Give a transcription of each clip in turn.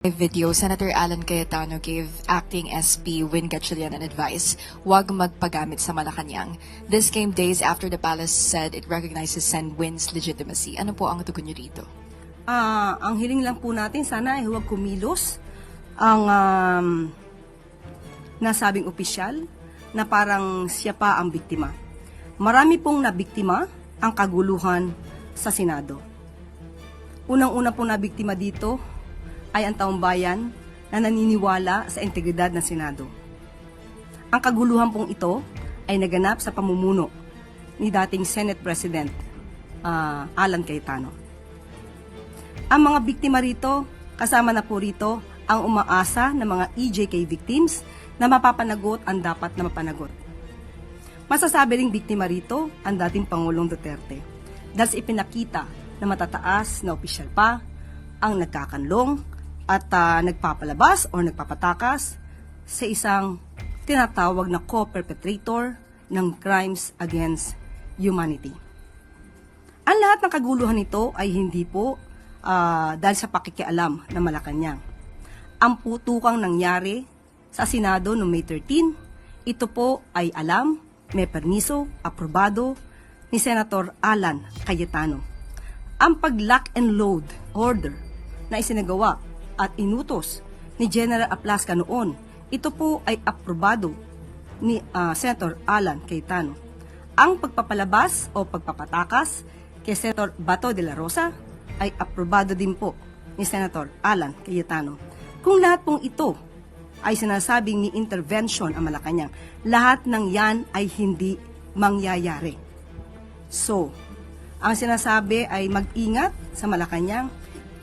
Video, Senator Alan Cayetano gave acting SP Win Gatchalian an advice, huwag magpagamit sa Malacanang. This came days after the palace said it recognizes Sen. Win's legitimacy. Ano po ang tugon niyo rito? Ang hiling lang po natin, sana ay huwag kumilos ang nasabing opisyal na parang siya pa ang biktima. Marami pong nabiktima ang kaguluhan sa Senado. Unang-una pong nabiktima dito ay ang taong bayan na naniniwala sa integridad ng Senado. Ang kaguluhan pong ito ay naganap sa pamumuno ni dating Senate President Alan Cayetano. Ang mga biktima rito, kasama na po rito ang umaasa ng mga EJK victims na mapapanagot ang dapat na mapanagot. Masasabi ring biktima rito ang dating Pangulong Duterte dahil ipinakita na matataas na opisyal pa ang nagkakanlong at nagpapalabas o nagpapatakas sa isang tinatawag na co-perpetrator ng crimes against humanity. Ang lahat ng kaguluhan nito ay hindi po dahil sa pakikialam ng Malacanang. Ang putukang nangyari sa Senado noong May 13, ito po ay alam, may permiso, aprobado ni Senator Alan Cayetano. Ang pag-lock and load order na isinagawa at inutos ni General Aplasca noon, ito po ay aprobado ni Senator Alan Cayetano. Ang pagpapalabas o pagpapatakas kay Senator Bato de la Rosa ay aprobado din po ni Senator Alan Cayetano. Kung lahat pong ito ay sinasabing ni intervention ang Malacanang, lahat ng yan ay hindi mangyayari. So, ang sinasabi ay mag-ingat sa Malacanang,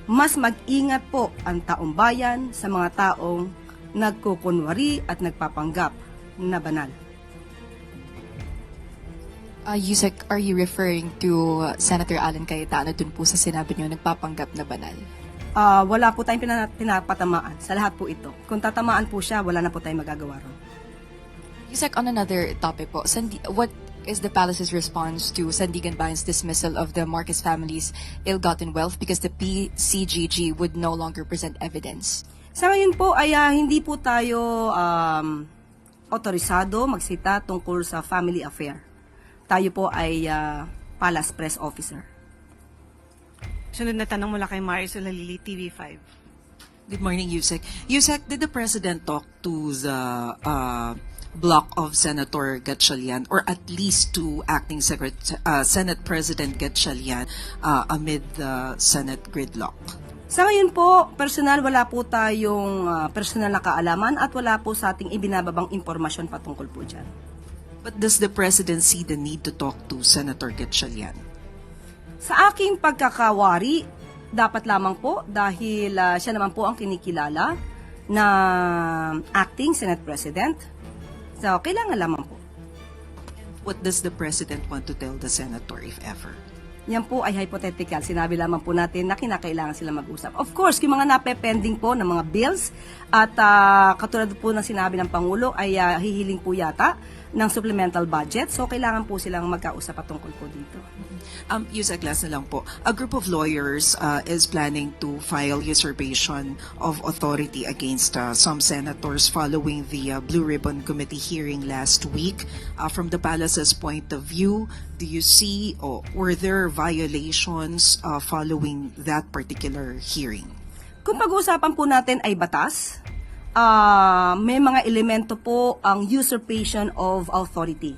mas mag-ingat po ang taong bayan sa mga taong nagkukunwari at nagpapanggap na banal. Yusek, are you referring to Senator Alan Cayetano dun po sa sinabi niyo nagpapanggap na banal? Wala po tayong pinapatamaan sa lahat po ito. Kung tatamaan po siya, wala na po tayong magagawa ron. Yusek, on another topic po, what is the palace's response to Sandigan Bayan's dismissal of the Marcos family's ill-gotten wealth because the PCGG would no longer present evidence? Sa ngayon po ay hindi po tayo otorisado magsita tungkol sa family affair. Tayo po ay palace press officer. Sunod na tanong mula kay Marisol Halili, TV5. Good morning, Yusek. Yusek, did the President talk to the block of Senator Gatchalian or at least to acting Senate President Gatchalian amid the Senate gridlock? Sa ngayon po, personal wala po tayong personal na kaalaman at wala po sa ating ibinababang impormasyon patungkol po dyan. But does the President see the need to talk to Senator Gatchalian? Sa aking pagkakawari, dapat lamang po dahil siya naman po ang kinikilala na acting Senate President. So, kailangan lamang po. What does the President want to tell the Senator, if ever? Yan po ay hypothetical. Sinabi lamang po natin na kinakailangan sila mag-usap. Of course, yung mga napepending po ng mga bills at katulad po ng sinabi ng Pangulo ay hihiling po yata ng supplemental budget. So, kailangan po silang magkausap patungkol po dito. Yusek, last na lang po. A group of lawyers is planning to file usurpation of authority against some senators following the Blue Ribbon Committee hearing last week. From the palace's point of view, do you see or were there violations following that particular hearing? Kung pag-uusapan po natin ay batas, may mga elemento po ang usurpation of authority.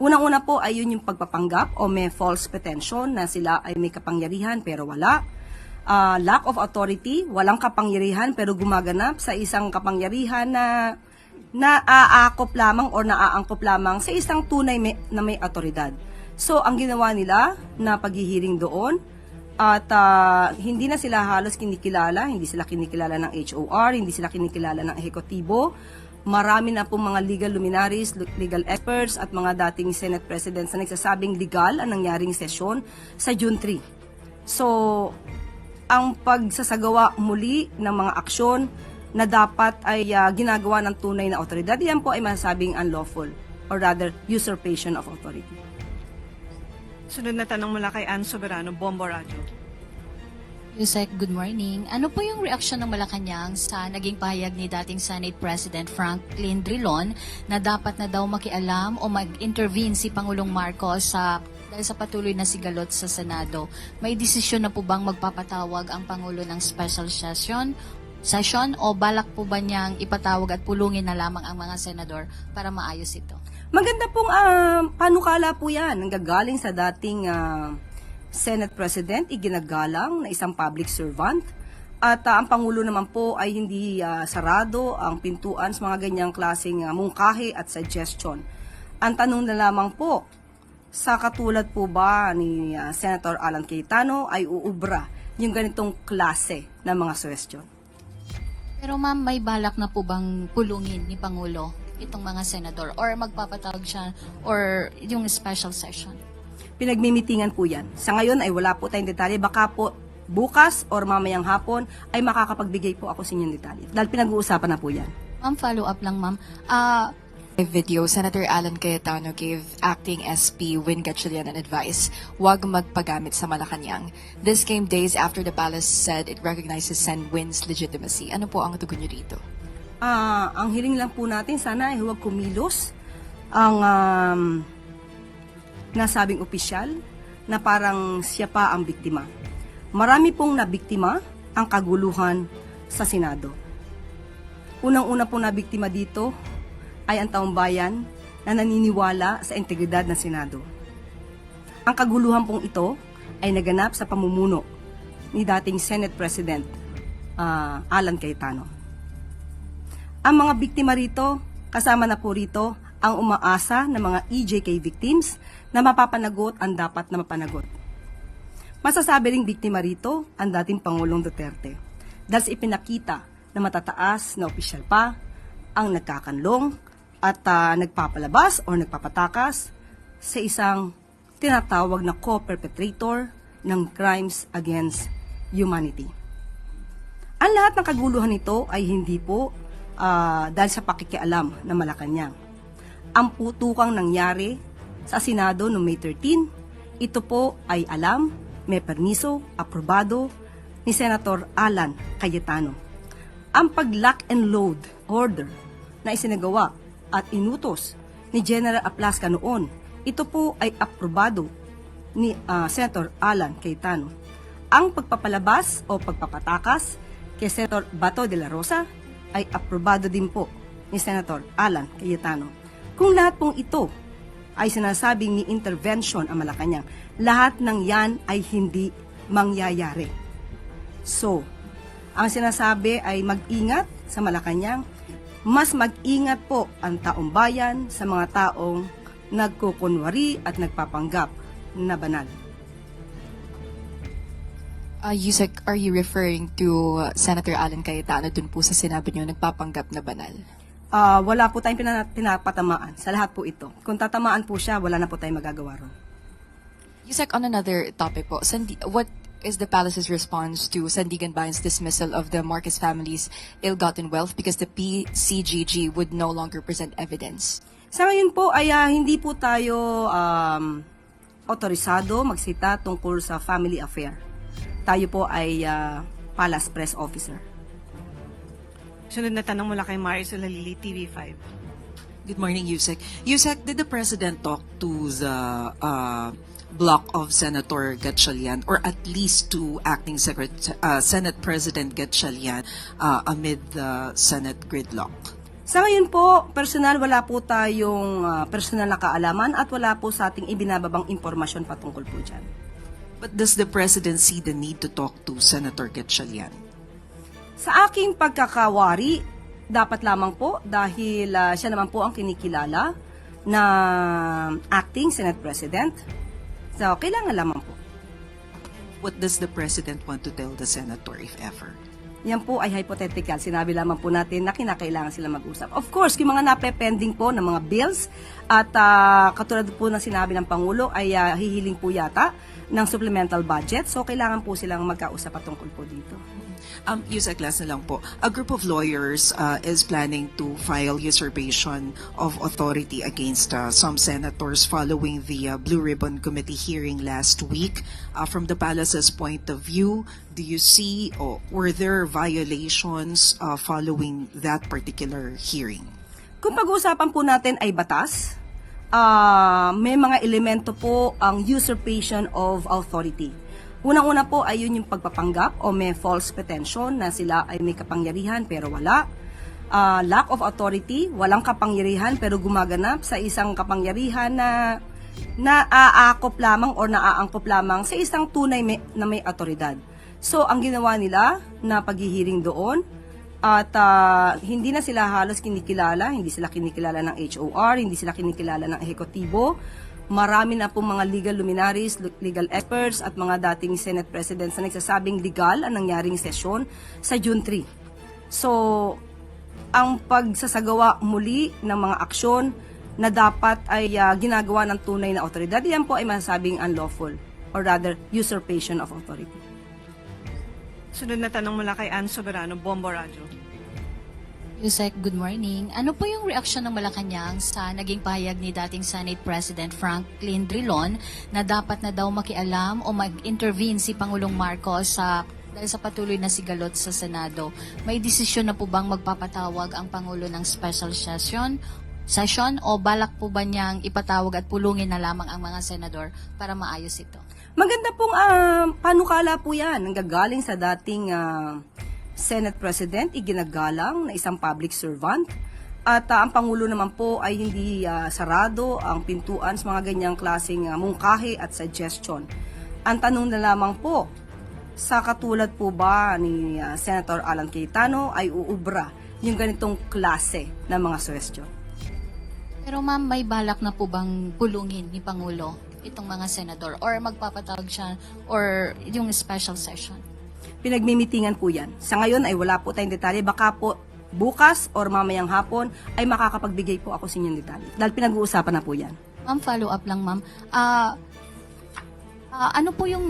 Unang-una po ay yun yung pagpapanggap o may false pretension na sila ay may kapangyarihan pero wala. Lack of authority, walang kapangyarihan pero gumaganap sa isang kapangyarihan na naaakop lamang o naaangkop lamang sa isang tunay na may otoridad. So, ang ginawa nila na paghihiring doon at hindi na sila halos kinikilala, hindi sila kinikilala ng HOR, hindi sila kinikilala ng ehekutibo. Marami na pong mga legal luminaries, legal experts at mga dating Senate Presidents na nagsasabing legal ang nangyaring sesyon sa June 3. So, ang pagsasagawa muli ng mga aksyon na dapat ay ginagawa ng tunay na otoridad, yan po ay masasabing unlawful or rather usurpation of authority. Sunod na tanong mula kay Ann Soberano, Bombo Radio. Yusek, good morning. Ano po yung reaksyon ng Malacanang sa naging pahayag ni dating Senate President Franklin Drilon na dapat na daw makialam o mag-intervene si Pangulong Marcos dahil sa patuloy na sigalot sa Senado? May desisyon na po bang magpapatawag ang Pangulo ng special session o balak po ba niyang ipatawag at pulungin na lamang ang mga senador para maayos ito? Maganda pong panukala po yan. Nanggagaling sa dating Senate President, iginagalang na isang public servant. At ang Pangulo naman po ay hindi sarado ang pintuan sa mga ganyang klaseng mungkahi at suggestion. Ang tanong na lamang po, sa katulad po ba ni Senator Alan Cayetano ay uubra yung ganitong klase ng mga suggestion? Pero ma'am, may balak na po bang pulungin ni Pangulo itong mga senador or magpapatawag siya or yung special session? Pinagmimitingan po yan. Sa ngayon ay wala po tayong detalye. Baka po bukas or mamayang hapon ay makakapagbigay po ako sa inyong detalye. Dahil pinag-uusapan na po yan. Ma'am, follow up lang ma'am. A video, Senator Alan Cayetano gave acting SP Win Gatchalian an advice, huwag magpagamit sa Malacanang. This came days after the palace said it recognizes Sen. Win's legitimacy. Ano po ang tugon niyo dito? Ang hiling lang po natin, sana ay huwag kumilos ang nasabing opisyal na parang siya pa ang biktima. Marami pong nabiktima ang kaguluhan sa Senado. Unang-una pong nabiktima dito ay ang taong bayan na naniniwala sa integridad ng Senado. Ang kaguluhan pong ito ay naganap sa pamumuno ni dating Senate President Alan Cayetano. Ang mga biktima rito, kasama na po rito ang umaasa ng mga EJK victims na mapapanagot ang dapat na mapanagot. Masasabi ring biktima rito ang dating Pangulong Duterte dahil sa ipinakita na matataas na opisyal pa ang nagkakanlong at nagpapalabas o nagpapatakas sa isang tinatawag na co-perpetrator ng crimes against humanity. Ang lahat ng kaguluhan nito ay hindi po dahil sa pakikialam ng Malacanang. Ang putukang nangyari sa Senado noong May 13, ito po ay alam, may permiso, aprobado ni Senator Alan Cayetano. Ang pag-lock and load order na isinagawa at inutos ni General Aplasca noon, ito po ay aprobado ni Senator Alan Cayetano. Ang pagpapalabas o pagpapatakas kay Senator Bato de la Rosa ay aprobado din po ni Senator Alan Cayetano. Kung lahat pong ito ay sinasabing ni intervention ang Malacanang, lahat ng yan ay hindi mangyayari. So, ang sinasabi ay mag-ingat sa Malacanang, mas mag-ingat po ang taong bayan sa mga taong nagkukunwari at nagpapanggap na banal. Yusek, are you referring to Senator Alan Cayetano dun po sa sinabi niyo nagpapanggap na banal? Wala po tayong pinapatamaan sa lahat po ito. Kung tatamaan po siya, wala na po tayong magagawa ron. Yusek, on another topic po, what is the palace's response to Sandigan Bayan's dismissal of the Marcos family's ill-gotten wealth because the PCGG would no longer present evidence? Sa ngayon po ay hindi po tayo otorisado magsita tungkol sa family affair. Tayo po ay palace press officer. Sunod na tanong mula kay Marisol Halili, TV5. Good morning, Yusek. Yusek, did the President talk to the block of Senator Gatchalian or at least to acting Senate President Gatchalian amid the Senate gridlock? Sa ngayon po, personal wala po tayong personal na kaalaman at wala po sa ating ibinababang impormasyon patungkol po dyan. But does the President see the need to talk to Senator Gatchalian? Sa aking pagkakawari, dapat lamang po dahil siya naman po ang kinikilala na acting Senate President. So, kailangan lamang po. What does the President want to tell the Senator, if ever? Yan po ay hypothetical. Sinabi lamang po natin na kinakailangan sila mag-usap. Of course, yung mga napepending po ng mga bills at katulad po ng sinabi ng Pangulo ay hihiling po yata ng supplemental budget. So, kailangan po silang magkausap patungkol po dito. Yusek, last na lang po. A group of lawyers is planning to file usurpation of authority against some senators following the Blue Ribbon Committee hearing last week. From the palace's point of view, do you see or were there violations following that particular hearing? Kung pag-uusapan po natin ay batas, may mga elemento po ang usurpation of authority. Unang-una po ay yun yung pagpapanggap o may false pretension na sila ay may kapangyarihan pero wala. Lack of authority, walang kapangyarihan pero gumaganap sa isang kapangyarihan na naaakop lamang o naaangkop lamang sa isang tunay na may otoridad. So, ang ginawa nila na paghihiring doon, at hindi na sila halos kinikilala, hindi sila kinikilala ng HOR, hindi sila kinikilala ng ehekutibo. Marami na pong mga legal luminaries, legal experts at mga dating Senate Presidents na nagsasabing legal ang nangyaring sesyon sa June 3. So, ang pagsasagawa muli ng mga aksyon na dapat ay ginagawa ng tunay na otoridad, yan po ay masasabing unlawful or rather usurpation of authority. Sunod na tanong mula kay Ann Soberano, Bombo Radyo. Yusek, good morning. Ano po yung reaksyon ng Malacanang sa naging pahayag ni dating Senate President Franklin Drilon na dapat na daw makialam o mag-intervene si Pangulong Marcos dahil sa patuloy na sigalot sa Senado? May desisyon na po bang magpapatawag ang Pangulo ng special session o balak po ba niyang ipatawag at pulungin na lamang ang mga senador para maayos ito? Maganda pong panukala po yan. Nanggagaling sa dating Senate President, iginagalang na isang public servant. At ang Pangulo naman po ay hindi sarado ang pintuan sa mga ganyang klaseng mungkahi at suggestion. Ang tanong na lamang po, sa katulad po ba ni Senator Alan Cayetano ay uubra yung ganitong klase ng mga suggestion? Pero ma'am, may balak na po bang pulungin ni Pangulo itong mga senador or magpapatawag siya or yung special session? Pinagmimitingan po yan. Sa ngayon ay wala po tayong detalye. Baka po bukas or mamayang hapon ay makakapagbigay po ako sa inyong detalye. Dahil pinag-uusapan na po yan. Ma'am, follow up lang ma'am. Ano po yung